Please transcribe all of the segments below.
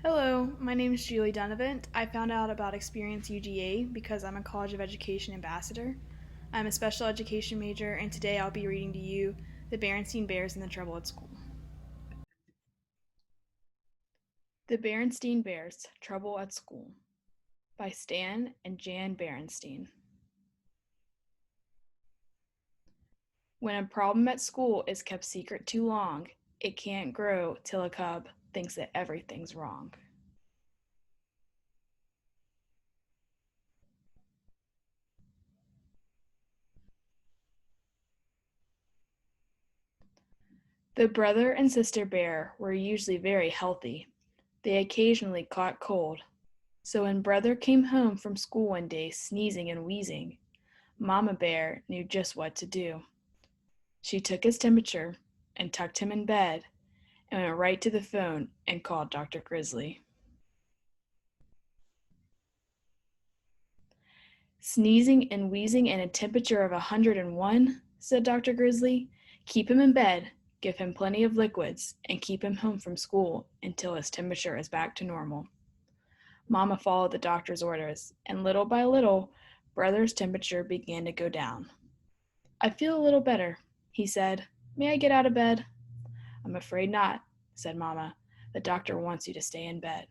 Hello, my name is Julie Dunavant. I found out about Experience UGA because I'm a College of Education ambassador. I'm a special education major, and today I'll be reading to you The Berenstain Bears and the Trouble at School. The Berenstain Bears, Trouble at School by Stan and Jan Berenstain. When a problem at school is kept secret too long, it can't grow till a cub thinks that everything's wrong. The brother and sister bear were usually very healthy. They occasionally caught cold. So when brother came home from school one day sneezing and wheezing, Mama Bear knew just what to do. She took his temperature and tucked him in bed and went right to the phone and called Dr. Grizzly. Sneezing and wheezing and a temperature of 101, said Dr. Grizzly. Keep him in bed, give him plenty of liquids, and keep him home from school until his temperature is back to normal. Mama followed the doctor's orders, and little by little, brother's temperature began to go down. I feel a little better, he said. May I get out of bed? I'm afraid not, said Mama. The doctor wants you to stay in bed.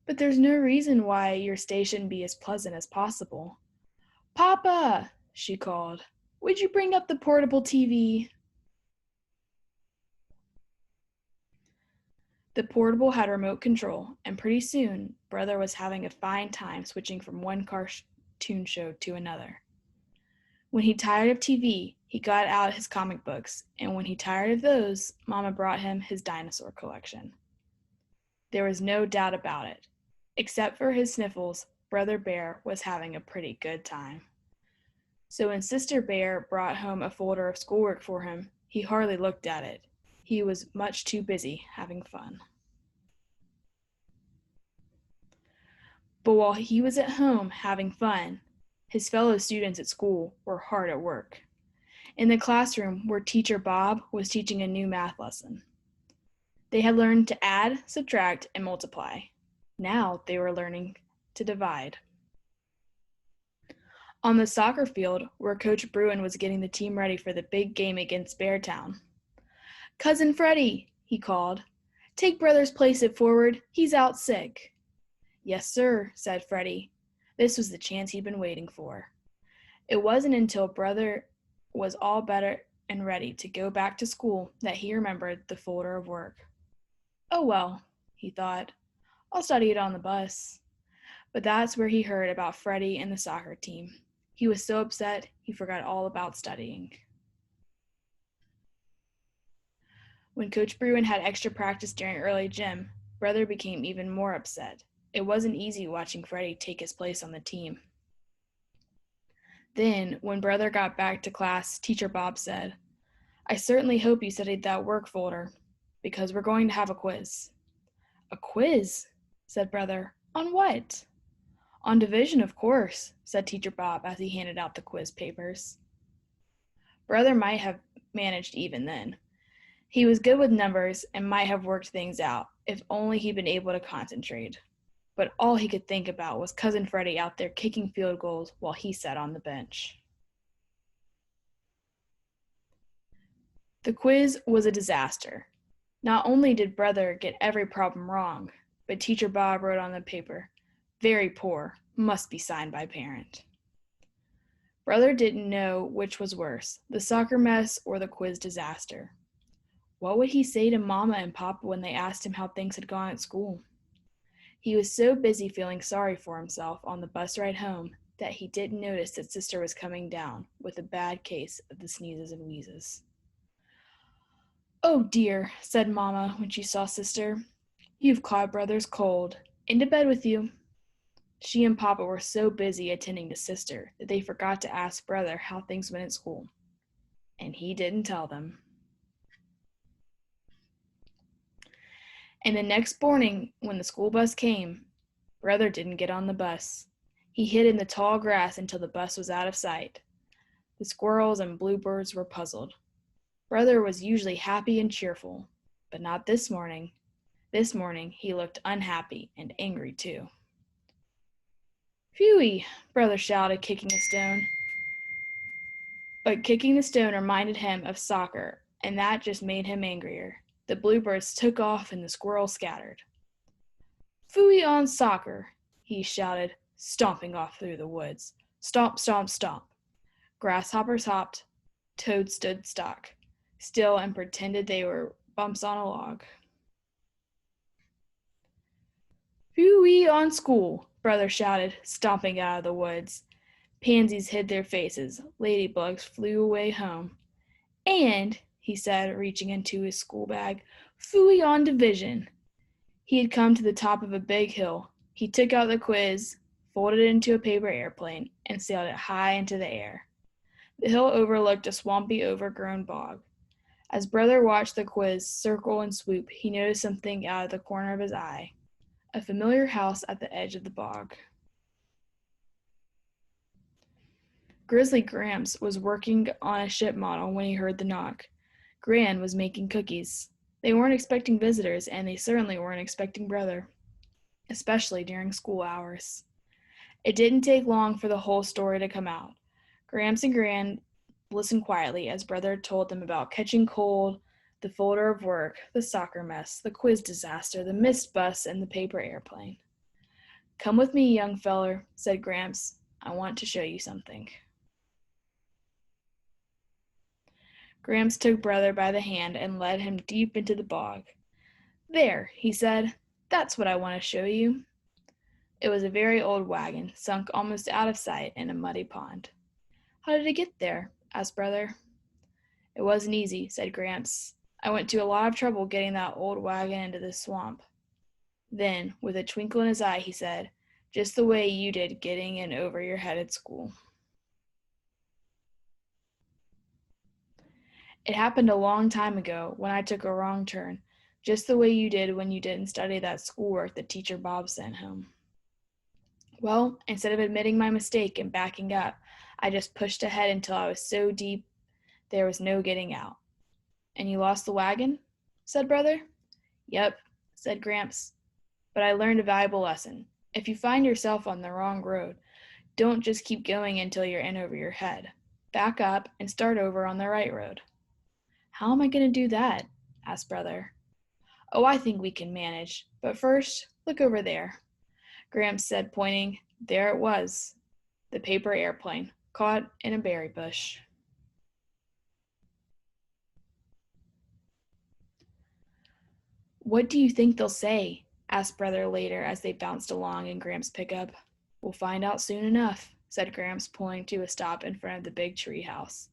But there's no reason why your stay shouldn't be as pleasant as possible. Papa, she called, would you bring up the portable TV? The portable had remote control, and pretty soon, brother was having a fine time switching from one cartoon show to another. When he tired of TV, he got out his comic books, and when he tired of those, Mama brought him his dinosaur collection. There was no doubt about it. Except for his sniffles, Brother Bear was having a pretty good time. So when Sister Bear brought home a folder of schoolwork for him, he hardly looked at it. He was much too busy having fun. But while he was at home having fun, his fellow students at school were hard at work. In the classroom where Teacher Bob was teaching a new math lesson. They had learned to add, subtract, and multiply. Now they were learning to divide. On the soccer field, where Coach Bruin was getting the team ready for the big game against Beartown. Cousin Freddie, he called. Take Brother's place at forward. He's out sick. Yes, sir, said Freddie. This was the chance he'd been waiting for. It wasn't until Brother was all better and ready to go back to school that he remembered the folder of work. Oh well, he thought. I'll study it on the bus. But that's where he heard about Freddie and the soccer team. He was so upset he forgot all about studying. When Coach Bruin had extra practice during early gym, Brother became even more upset. It wasn't easy watching Freddie take his place on the team. Then, when Brother got back to class, Teacher Bob said, I certainly hope you studied that work folder, because we're going to have a quiz. A quiz? Said Brother. On what? On division, of course, said Teacher Bob as he handed out the quiz papers. Brother might have managed even then. He was good with numbers and might have worked things out if only he'd been able to concentrate. But all he could think about was Cousin Freddie out there kicking field goals while he sat on the bench. The quiz was a disaster. Not only did Brother get every problem wrong, but Teacher Bob wrote on the paper, very poor, must be signed by parent. Brother didn't know which was worse, the soccer mess or the quiz disaster. What would he say to Mama and Papa when they asked him how things had gone at school? He was so busy feeling sorry for himself on the bus ride home that he didn't notice that Sister was coming down with a bad case of the sneezes and wheezes. Oh dear, said Mama when she saw Sister. You've caught Brother's cold. Into bed with you. She and Papa were so busy attending to Sister that they forgot to ask Brother how things went at school. And he didn't tell them. And the next morning, when the school bus came, Brother didn't get on the bus. He hid in the tall grass until the bus was out of sight. The squirrels and bluebirds were puzzled. Brother was usually happy and cheerful, but not this morning. This morning he looked unhappy and angry too. "Phewie," Brother shouted, kicking a stone. But kicking the stone reminded him of soccer, and that just made him angrier. The bluebirds took off and the squirrels scattered. "Phooey on soccer," he shouted, stomping off through the woods. Stomp, stomp, stomp. Grasshoppers hopped, toads stood still and pretended they were bumps on a log. "Phooey on school," Brother shouted, stomping out of the woods. Pansies hid their faces. Ladybugs flew away home. "And," he said, reaching into his school bag, "phooey on division." He had come to the top of a big hill. He took out the quiz, folded it into a paper airplane, and sailed it high into the air. The hill overlooked a swampy, overgrown bog. As Brother watched the quiz circle and swoop, he noticed something out of the corner of his eye. A familiar house at the edge of the bog. Grizzly Gramps was working on a ship model when he heard the knock. Gran was making cookies. They weren't expecting visitors, and they certainly weren't expecting Brother, especially during school hours. It didn't take long for the whole story to come out. Gramps and Gran listened quietly as Brother told them about catching cold, the folder of work, the soccer mess, the quiz disaster, the missed bus, and the paper airplane. "Come with me, young feller," said Gramps. "I want to show you something." Gramps took Brother by the hand and led him deep into the bog. "There," he said. "That's what I want to show you." It was a very old wagon, sunk almost out of sight in a muddy pond. "How did it get there?" asked Brother. "It wasn't easy," said Gramps. "I went to a lot of trouble getting that old wagon into this swamp." Then, with a twinkle in his eye, he said, "Just the way you did getting in over your head at school." "It happened a long time ago when I took a wrong turn, just the way you did when you didn't study that schoolwork that Teacher Bob sent home. Well, instead of admitting my mistake and backing up, I just pushed ahead until I was so deep there was no getting out." "And you lost the wagon?" said Brother. "Yep," said Gramps. "But I learned a valuable lesson. If you find yourself on the wrong road, don't just keep going until you're in over your head. Back up and start over on the right road." "How am I going to do that?" asked Brother. "Oh, I think we can manage. But first, look over there," Gramps said, pointing. There it was, the paper airplane, caught in a berry bush. "What do you think they'll say?" asked Brother later as they bounced along in Gramps' pickup. "We'll find out soon enough," said Gramps, pulling to a stop in front of the big tree house.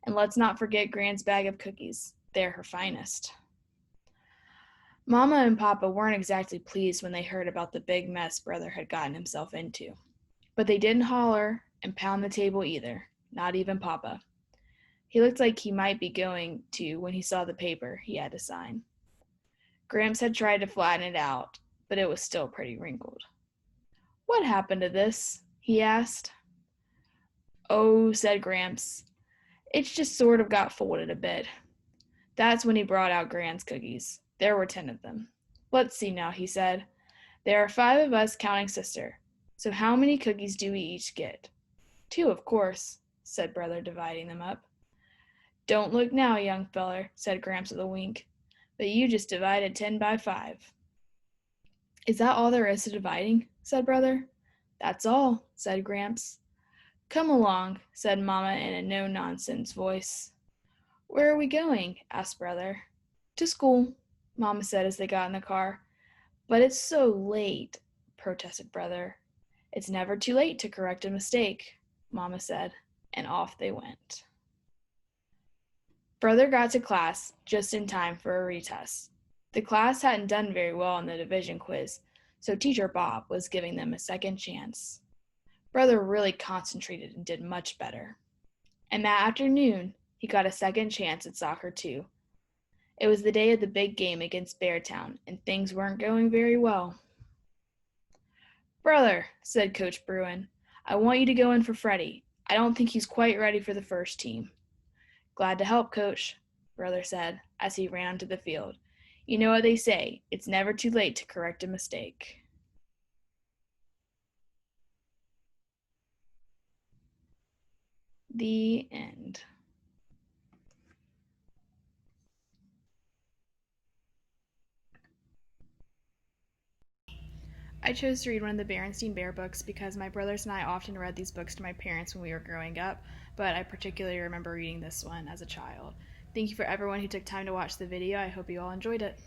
"And let's not forget Gran's bag of cookies. They're her finest." Mama and Papa weren't exactly pleased when they heard about the big mess Brother had gotten himself into. But they didn't holler and pound the table either, not even Papa. He looked like he might be going to when he saw the paper he had to sign. Gramps had tried to flatten it out, but it was still pretty wrinkled. "What happened to this?" he asked. "Oh," said Gramps, "it's just sort of got folded a bit." That's when he brought out Gran's cookies. There were 10 of them. "Let's see now," he said. "There are 5 of us counting Sister. So how many cookies do we each get?" "2, of course," said Brother, dividing them up. "Don't look now, young feller," said Gramps with a wink, "but you just divided 10 by 5. "Is that all there is to dividing?" said Brother. "That's all," said Gramps. "Come along," said Mama in a no-nonsense voice. "Where are we going?" asked Brother. "To school," Mama said as they got in the car. "But it's so late," protested Brother. "It's never too late to correct a mistake," Mama said, and off they went. Brother got to class just in time for a retest. The class hadn't done very well on the division quiz, so Teacher Bob was giving them a second chance. Brother really concentrated and did much better. And that afternoon, he got a second chance at soccer too. It was the day of the big game against Beartown, and things weren't going very well. "Brother," said Coach Bruin, "I want you to go in for Freddie. I don't think he's quite ready for the first team." "Glad to help, Coach," Brother said as he ran onto the field. You know what they say, it's never too late to correct a mistake. The end. I chose to read one of the Berenstain Bear books because my brothers and I often read these books to my parents when we were growing up, but I particularly remember reading this one as a child. Thank you for everyone who took time to watch the video. I hope you all enjoyed it.